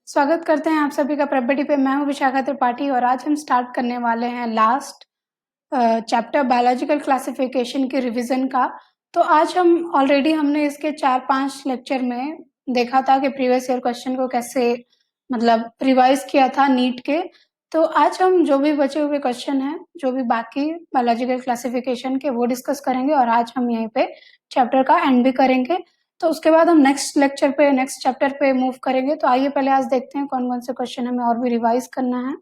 स्वागत करते हैं आप सभी का प्रेप पे। मैं हूँ विशाखा त्रिपाठी और आज हम स्टार्ट करने वाले हैं लास्ट चैप्टर बायोलॉजिकल क्लासिफिकेशन के रिवीजन का। तो आज हमने ऑलरेडी इसके 4-5 लेक्चर में देखा था कि प्रीवियस ईयर क्वेश्चन को कैसे मतलब रिवाइज किया था नीट के। तो आज हम जो भी बचे हुए क्वेश्चन हैं, जो भी बाकी बायोलॉजिकल क्लासिफिकेशन के, वो डिस्कस करेंगे और आज हम यहीं पे चैप्टर का एंड भी करेंगे। तो उसके बाद हम नेक्स्ट चैप्टर पे मूव करेंगे। तो आइए पहले आज देखते हैं कौन कौन से क्वेश्चन हमें और भी रिवाइज करना है।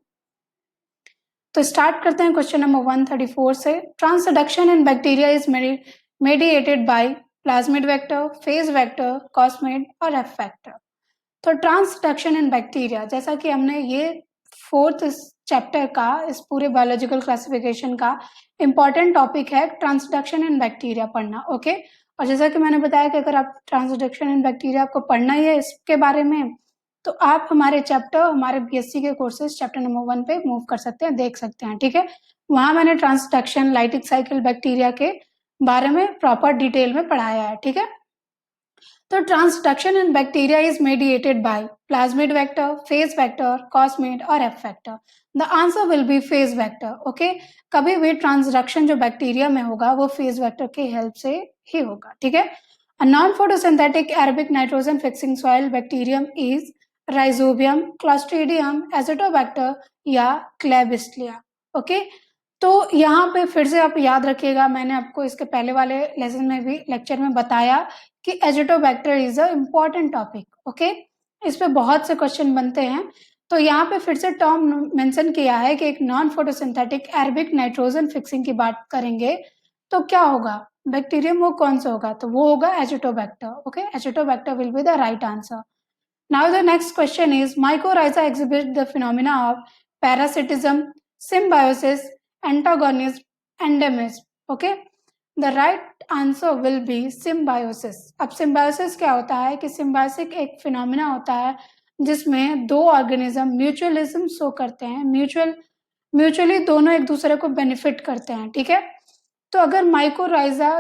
तो स्टार्ट करते हैं क्वेश्चन नंबर 134 से। Transduction in bacteria is mediated by plasmid vector, phage vector, cosmid और एफ वेक्टर। तो ट्रांसडक्शन इन बैक्टीरिया, जैसा कि हमने ये फोर्थ चैप्टर का, इस पूरे बायोलॉजिकल क्लासिफिकेशन का इंपॉर्टेंट टॉपिक है ट्रांसडक्शन इन बैक्टीरिया पढ़ना। ओके, और जैसा कि मैंने बताया कि अगर आप ट्रांसडक्शन इन बैक्टीरिया आपको पढ़ना ही है इसके बारे में, तो आप हमारे बीएससी के कोर्सेज चैप्टर नंबर 1 पे मूव कर सकते हैं, देख सकते हैं। ठीक है, वहां मैंने ट्रांसडक्शन लाइटिक साइकिल बैक्टीरिया के बारे में प्रॉपर डिटेल में पढ़ाया है। ठीक है, तो transduction in bacteria is mediated by plasmid vector, phage vector, cosmid और F vector. The answer will be phage vector. Okay, कभी भी ट्रांसडक्शन जो बैक्टीरिया में होगा वो फेज वेक्टर की हेल्प से ही होगा। ठीक है, a non photosynthetic aerobic nitrogen fixing soil bacterium is rhizobium, Clostridium, Azotobacter या क्लेबिस्ट्रिया। ओके, तो यहाँ पे फिर से आप याद रखिएगा, मैंने आपको इसके पहले वाले लेसन में भी लेक्चर में बताया कि Azotobacter is a important topic. Okay, इस पे बहुत से क्वेश्चन बनते हैं। तो यहाँ पे फिर से टर्म मेंशन किया है कि एक non photosynthetic aerobic nitrogen fixing की बात करेंगे तो क्या होगा बैक्टीरियम, वो कौन सा होगा? तो वो होगा Azotobacter. Okay, Azotobacter will be the right answer. Now the next question is mycorrhiza exhibit the phenomena of parasitism, symbiosis, antagonism, endemism. Okay, the right answer will be symbiosis. अब symbiosis क्या होता है कि symbiotic एक phenomena होता है जिसमें दो ऑर्गेनिज्म म्यूचुअलिज्म शो करते हैं, म्यूचुअली दोनों एक दूसरे को बेनिफिट करते हैं। ठीक है, तो अगर माइकोराइजा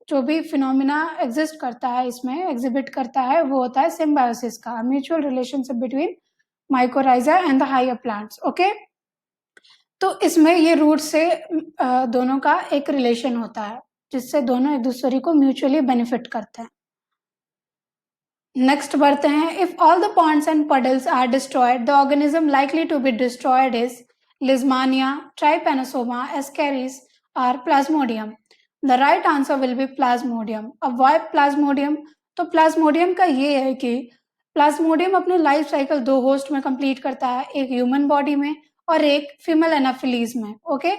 जो भी फिनोमिना एग्जिस्ट करता है, इसमें एग्जिबिट करता है, वो होता है सिम्बायोसिस का, mutual relationship between mycorrhiza and the higher plants. Okay, तो इसमें ये रूट से दोनों का एक रिलेशन होता है जिससे दोनों एक दूसरे को म्यूचुअली बेनिफिट करते हैं। नेक्स्ट बढ़ते हैं। If all the ponds and puddles are destroyed, the organism likely to be destroyed is leishmania, trypanosoma, ascaris और plasmodium. The right answer will be plasmodium. अब वाई प्लाज्मोडियम? तो प्लाज्मोडियम का ये है कि प्लाज्मोडियम अपने लाइफ साइकिल दो host में कंप्लीट करता है, एक ह्यूमन बॉडी में और एक फीमेल एनाफिलीज में। ओके,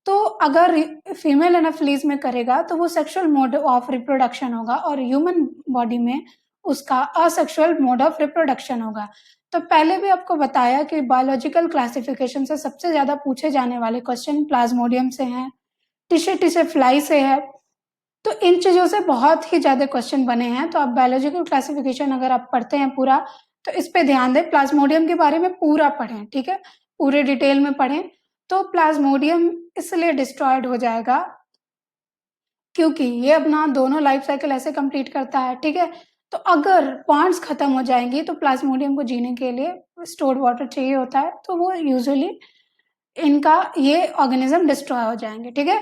तो अगर फीमेल एनाफिलीज में करेगा तो वो सेक्सुअल मोड ऑफ रिप्रोडक्शन होगा और ह्यूमन बॉडी में उसका असेक्सुअल मोड ऑफ रिप्रोडक्शन होगा। तो पहले भी आपको बताया कि बायोलॉजिकल क्लासिफिकेशन से सबसे ज्यादा पूछे जाने वाले क्वेश्चन प्लाज्मोडियम से हैं, टिशे फ्लाई से है। तो इन चीजों से बहुत ही ज्यादा क्वेश्चन बने हैं। तो आप बायोलॉजिकल क्लासिफिकेशन अगर आप पढ़ते हैं पूरा, तो इस पे ध्यान दें, प्लाज्मोडियम के बारे में पूरा पढ़ें। ठीक है, पूरे डिटेल में पढ़ें। तो प्लाज्मोडियम इसलिए डिस्ट्रॉयड हो जाएगा क्योंकि ये अपना दोनों लाइफ साइकिल ऐसे कंप्लीट करता है। ठीक है, तो अगर पॉन्ड्स खत्म हो जाएंगी तो प्लाज्मोडियम को जीने के लिए स्टोर्ड वाटर चाहिए होता है, तो वो यूजुअली इनका ये ऑर्गेनिज्म डिस्ट्रॉय हो जाएंगे। ठीक है,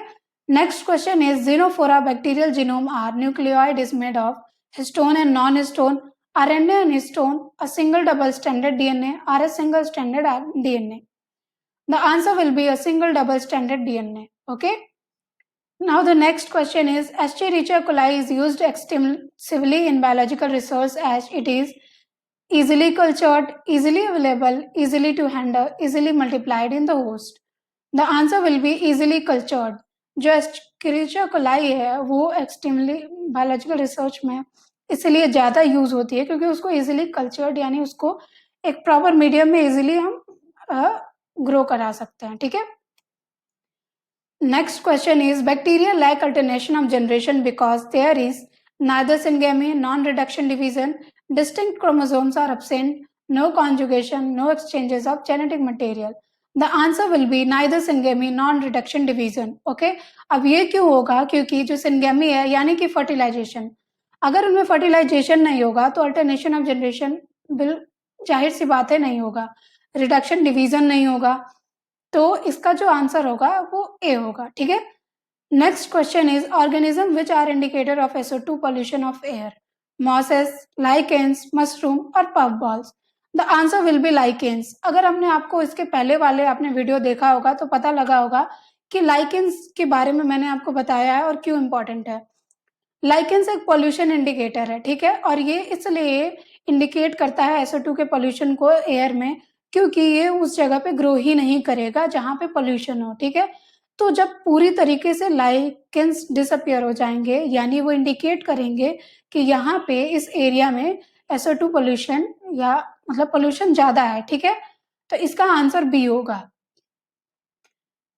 next question is genophore bacterial genome or nucleoid is made of histone and non histone, RNA and histone, a single double standard DNA or a single standard DNA. The answer will be a single double standard DNA. Okay, now the next question is Escherichia coli is used extensively in biological research as it is easily cultured, easily available, easily to handle, easily multiplied in the host. The answer will be easily cultured. जो Escherichia coli है वो extremely biological research में इसलिए ज़्यादा use होती है क्योंकि उसको इजीली कल्चर्ड यानी उसको एक प्रॉपर मीडियम में इजीली हम ग्रो करा सकते हैं। ठीक है, next question is bacteria lack alternation of generation because there is neither syngamy, non-reduction division, distinct chromosomes are absent, no conjugation, no exchanges of genetic material. The answer will be neither syngamy, non-reduction division. Okay, अब ये क्यों होगा? क्योंकि जो syngamy है यानी कि fertilisation, अगर उनमें फर्टिलाइजेशन नहीं होगा तो अल्टरनेशन ऑफ जनरेशन जाहिर सी बात है नहीं होगा, रिडक्शन डिवीजन नहीं होगा, तो इसका जो आंसर होगा वो ए होगा, ठीक है। Next question is organism which are indicator of SO2 pollution of air, mosses, lichens, mushroom और puff balls. The answer will be lichens. अगर हमने आपको इसके पहले वाले आपने वीडियो देखा होगा तो पता लगा होगा कि लाइकेंस के बारे में मैंने आपको बताया है और क्यों इंपॉर्टेंट है। लाइकेंस एक पॉल्यूशन इंडिकेटर है, ठीक है, और ये इसलिए इंडिकेट करता है SO2 के पॉल्यूशन को एयर में क्योंकि ये उस जगह पे ग्रो ही नहीं करेगा जहाँ पे पॉल्यूशन हो, ठीक है। तो जब पूरी तरीके से लाइकेंस डिसअपियर हो जाएंगे यानी वो इंडिकेट करेंगे कि यहाँ पे इस एरिया में SO2 पॉल्यूशन या मतलब पॉल्यूशन ज्यादा है, ठीक है, तो इसका आंसर बी होगा।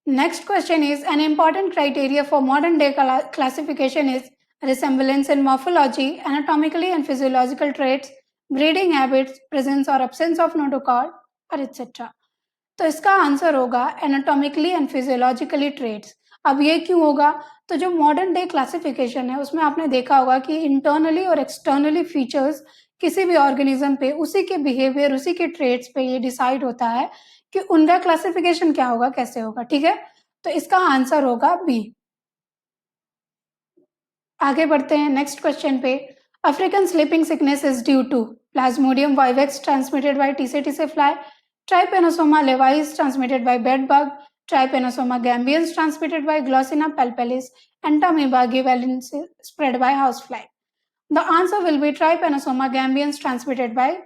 Next question is an important criteria for modern day classification is resemblance in morphology, anatomically and physiological traits, breeding habits, presence or absence of notochord और etc. तो इसका आंसर होगा एनाटॉमिकली एंड फिजियोलॉजिकली ट्रेट्स। अब ये क्यों होगा? तो जो मॉडर्न डे क्लासिफिकेशन है उसमें आपने देखा होगा कि इंटरनली और एक्सटर्नली फीचर्स किसी भी ऑर्गेनिज्म पे उसी के बिहेवियर उसी के ट्रेट्स पे ये डिसाइड होता है कि उनका क्लासिफिकेशन क्या होगा, कैसे होगा, ठीक है। तो इसका आंसर होगा बी। आगे बढ़ते हैं नेक्स्ट क्वेश्चन पे। African sleeping sickness is due to plasmodium vivax transmitted by tsetse fly, trypanosoma lewisi transmitted by bed bug, trypanosoma gambiense transmitted by glossina palpalis, entamoeba गिबेलिनेसिस spread by house fly. The answer will be trypanosoma gambiense transmitted by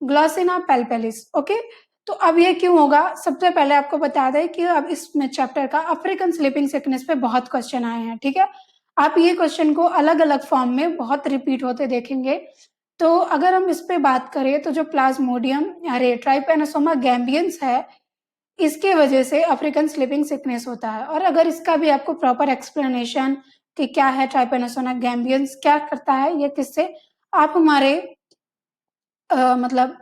glossina palpalis. Okay, तो अब ये क्यों होगा? सबसे पहले आपको बता दें कि अब इस चैप्टर का अफ्रीकन स्लीपिंग सिकनेस पे बहुत क्वेश्चन आए हैं, ठीक है। आप ये क्वेश्चन को अलग अलग फॉर्म में बहुत रिपीट होते देखेंगे। तो अगर हम इस पे बात करें तो जो प्लाज्मोडियम अरे ट्राइपेनोसोमा गैम्बियंस है इसके वजह से अफ्रीकन स्लीपिंग सिकनेस होता है। और अगर इसका भी आपको प्रॉपर एक्सप्लेनेशन कि क्या है ट्राइपेनोसोमा गैम्बियंस, क्या करता है, ये किससे, आप हमारे मतलब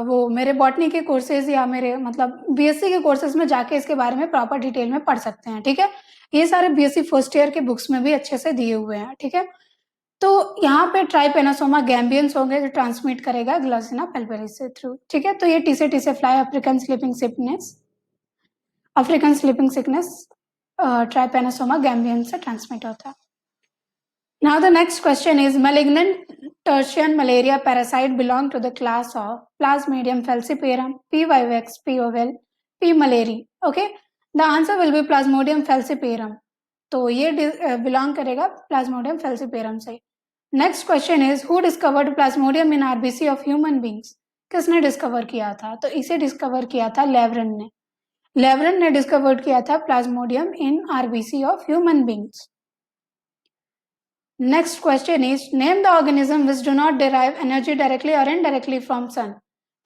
वो मेरे बॉटनी के कोर्सेज या मेरे मतलब बीएससी के कोर्सेज में जाके इसके बारे में प्रॉपर डिटेल में पढ़ सकते हैं, ठीक है। ये सारे बीएससी फर्स्ट ईयर के बुक्स में भी अच्छे से दिए हुए हैं, ठीक है। तो यहाँ पे ट्राइपेनोसोमा गैम्बियंस होंगे जो ट्रांसमिट करेगा ग्लॉसिना पेल्पेलिस से थ्रू, ठीक है। तो ये tsetse fly African sleeping sickness trypanosoma gambiense से ट्रांसमिट होता है। Now the next question is malignant tertian malaria parasite belong to the class of Plasmodium falciparum, P. vivax, P. ovale, P. malari. Okay, the answer will be Plasmodium falciparum. तो ये belong करेगा Plasmodium फेल्सिपेरम से। Next question is who discovered Plasmodium in RBC of human beings? किसने discover किया था? तो इसे discover किया था लेवरन ने। लेवरन ने डिस्कवर किया था Plasmodium in RBC of human beings. Next question is name the organism which do not derive energy directly or indirectly from sun.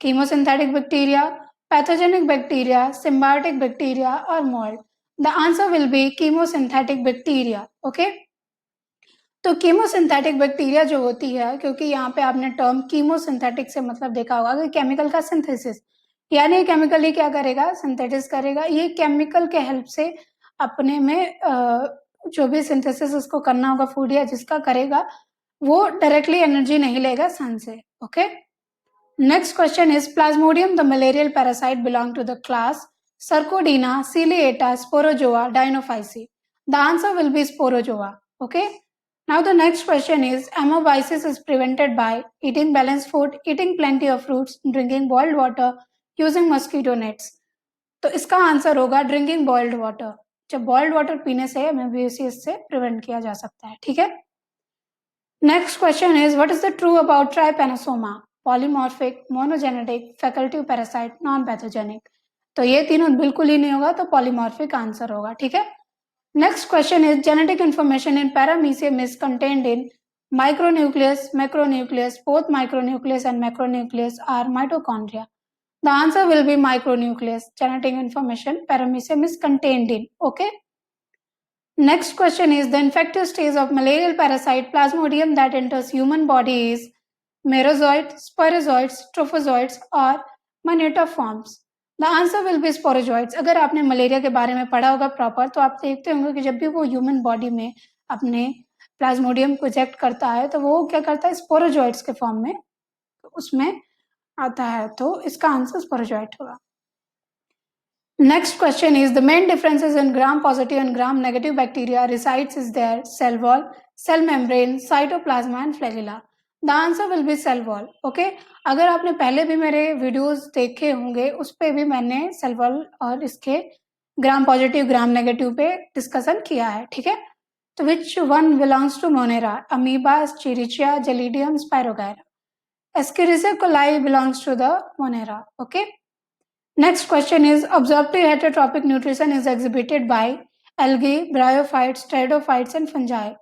Chemosynthetic bacteria, pathogenic bacteria, symbiotic bacteria or mold. The answer will be chemosynthetic bacteria. Okay? तो chemosynthetic bacteria जो होती है, क्योंकि यहाँ पे आपने term chemosynthetic से मतलब देखा होगा कि केमिकल का सिंथेसिस, यानी केमिकली क्या करेगा, सिंथेसिस करेगा। ये केमिकल के हेल्प से अपने में जो भी सिंथेसिस उसको करना होगा फूड या जिसका करेगा वो डायरेक्टली एनर्जी नहीं लेगा सन से। Okay, next question is Plasmodium the malarial parasite belong to the class Sarcodina, Ciliata, Sporozoa, Dinophyceae. The answer will be Sporozoa. Okay, now the next question is amoebiasis is prevented by eating balanced food, eating plenty of fruits, drinking boiled water, using mosquito nets। तो इसका answer होगा drinking boiled water. जब boiled water पीने से एमोएबियासिस से prevent किया जा सकता है, ठीक है। Next question is what is the true about Trypanosoma? Polymorphic, monogenetic, facultative parasite, non pathogenic. तो ये तीनों बिल्कुल ही नहीं होगा, तो पॉलीमॉर्फिक आंसर होगा, ठीक है। Next question is genetic information in paramecium is contained in micronucleus, macronucleus. Both micronucleus and macronucleus are mitochondria. The answer will be micronucleus. Genetic information paramecium is contained in. Okay. Next question is the infective stage of malarial parasite Plasmodium that enters human body is merozoites, sporozoites, trophozoites or monetiforms. The answer will B sporozoites. अगर आपने malaria के बारे में पढ़ा होगा proper तो आप देखते होंगे कि जब भी वो ह्यूमन बॉडी में अपने प्लाज्मोडियम को इजेक्ट करता है तो वो क्या करता है, स्पोरोजॉइड्स के फॉर्म में उसमें आता है तो इसका आंसर स्पोरोजोइट होगा। Next question is the main differences in gram-positive and gram-negative bacteria resides is their cell wall, cell membrane, cytoplasma and flagella. The answer will be cell wall. Okay? अगर आपने पहले भी मेरे वीडियोस देखे होंगे उस पे भी मैंने सेल वॉल और इसके ग्राम पॉजिटिव ग्राम नेगेटिव पे डिस्कशन किया है, ठीक है? तो which one belongs to Monera? Amoeba, Escherichia, Gelidium, Spirogyra. Escherichia coli belongs to the Monera. Okay? Next question is absorptive heterotrophic nutrition is exhibited by algae, bryophytes, pteridophytes and fungi.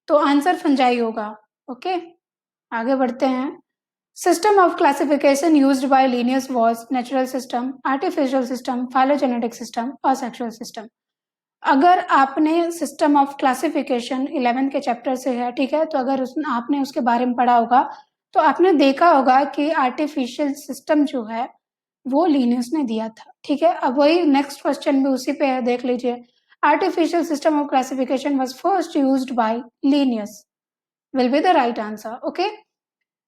तो answer fungi होगा। Okay, आगे बढ़ते हैं। System of classification used by Linnaeus was natural system, artificial system, phylogenetic system और sexual system. अगर आपने system of classification 11th के chapter से है, ठीक है, तो अगर आपने उसके बारे में पढ़ा होगा तो आपने देखा होगा कि आर्टिफिशियल सिस्टम जो है वो लीनियस ने दिया था, ठीक है। अब वही नेक्स्ट क्वेश्चन भी उसी पे है, देख लीजिए। Artificial system of classification was first used by Linnaeus, will be the right answer. Okay,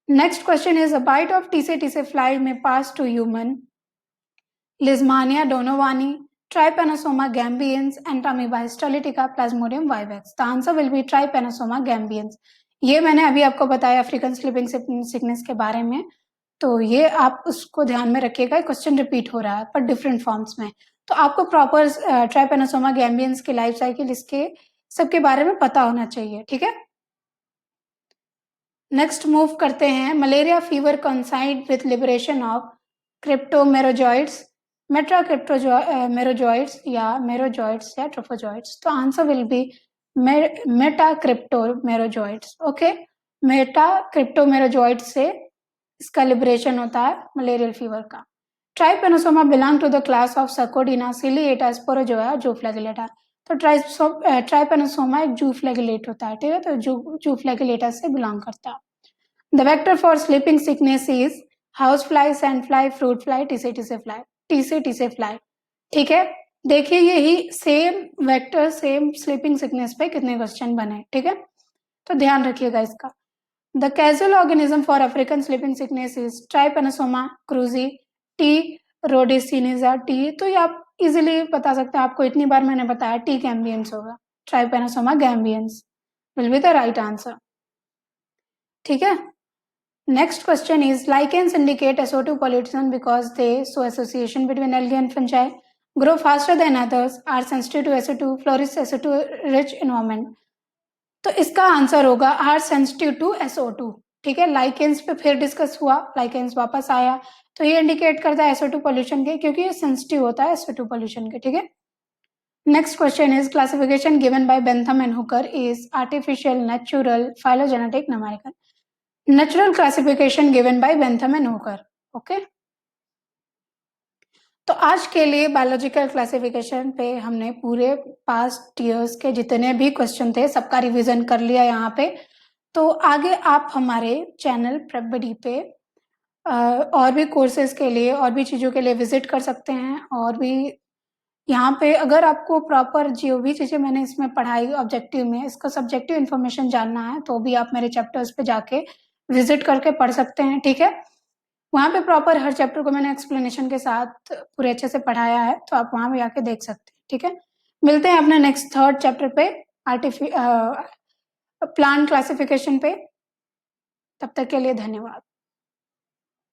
next question is a bite of tse fly may pass to human Leishmania donovani, Trypanosoma gambians and Amoeba histolytica Plasmodium vivax. The answer will be Trypanosoma gambians. ये मैंने अभी आपको बताया African sleeping sickness के बारे में, तो ये आप उसको ध्यान में रखिएगा। क्वेश्चन रिपीट हो रहा है पर डिफरेंट फॉर्म्स में, तो आपको प्रॉपर ट्राइपेनोसोमा गैम्बियंस की लाइफ साइकिल इसके सबके बारे में पता होना चाहिए, ठीक है। नेक्स्ट मूव करते हैं। Malaria fever coincide with liberation of cryptomerozoites, metacryptomerozoites या मेरोजॉइड्स या ट्रोफोजॉइड्स। तो answer will be metacryptomerozoites. Okay, metacryptomerozoites से इसका लिबरेशन होता है मलेरियल फीवर का। Trypanosoma belong to the class of Sarcodina, Ciliata, Sporozoa, Zooflagellata. तो ट्राइपेनोसोमा एक जूफ्लैगेलेट होता है, ठीक है, तो जूफ्लैगेलेटा से बिलोंग करता है। The vector for sleeping sickness is house fly, sand fly, fruit fly, tsetse fly, ठीक है। देखिए यही same vector same sleeping sickness पे कितने क्वेश्चन बने, ठीक है, तो ध्यान रखिएगा इसका। The causal organism for African sleeping sickness is Trypanosoma cruzi, T. rhodesinica, T। तो ये आप इजीली बता सकते हैं, आपको इतनी बार मैंने बताया T gambians होगा, Trypanosoma gambians will be the right answer, ठीक है। Next question is lichens indicate SO2 pollution because they show association between algae and fungi, grow faster than others, are sensitive to SO2, flourish SO2 rich environment। तो इसका answer होगा are sensitive to SO2, ठीक है। Lichens पे फिर discuss हुआ, lichens वापस आया, तो ये इंडिकेट करता है SO2 पोल्यूशन के, क्योंकि ये सेंसिटिव होता है SO2 पोल्यूशन के, ठीक है। Next question is classification given by Bentham and Hooker is artificial, natural, phylogenetic, numerical. Natural classification given by Bentham and Hooker. Okay, तो आज के लिए बायोलॉजिकल क्लासिफिकेशन पे हमने पूरे पास्ट ईयर्स के जितने भी क्वेश्चन थे सबका रिवीजन कर लिया यहाँ पे। तो आगे आप हमारे चैनल प्रेप बडी पे और भी कोर्सेज के लिए और भी चीज़ों के लिए विजिट कर सकते हैं। और भी यहाँ पे अगर आपको प्रॉपर जो भी चीज़ें मैंने इसमें पढ़ाई ऑब्जेक्टिव में, इसका सब्जेक्टिव इन्फॉर्मेशन जानना है तो भी आप मेरे चैप्टर्स पे जाके विजिट करके पढ़ सकते हैं, ठीक है। वहाँ पे प्रॉपर हर चैप्टर को मैंने एक्सप्लेनेशन के साथ पूरे अच्छे से पढ़ाया है, तो आप वहाँ भी आके देख सकते हैं, ठीक है। मिलते हैं अपने नेक्स्ट थर्ड चैप्टर पे प्लांट क्लासिफिकेशन पे। तब तक के लिए धन्यवाद।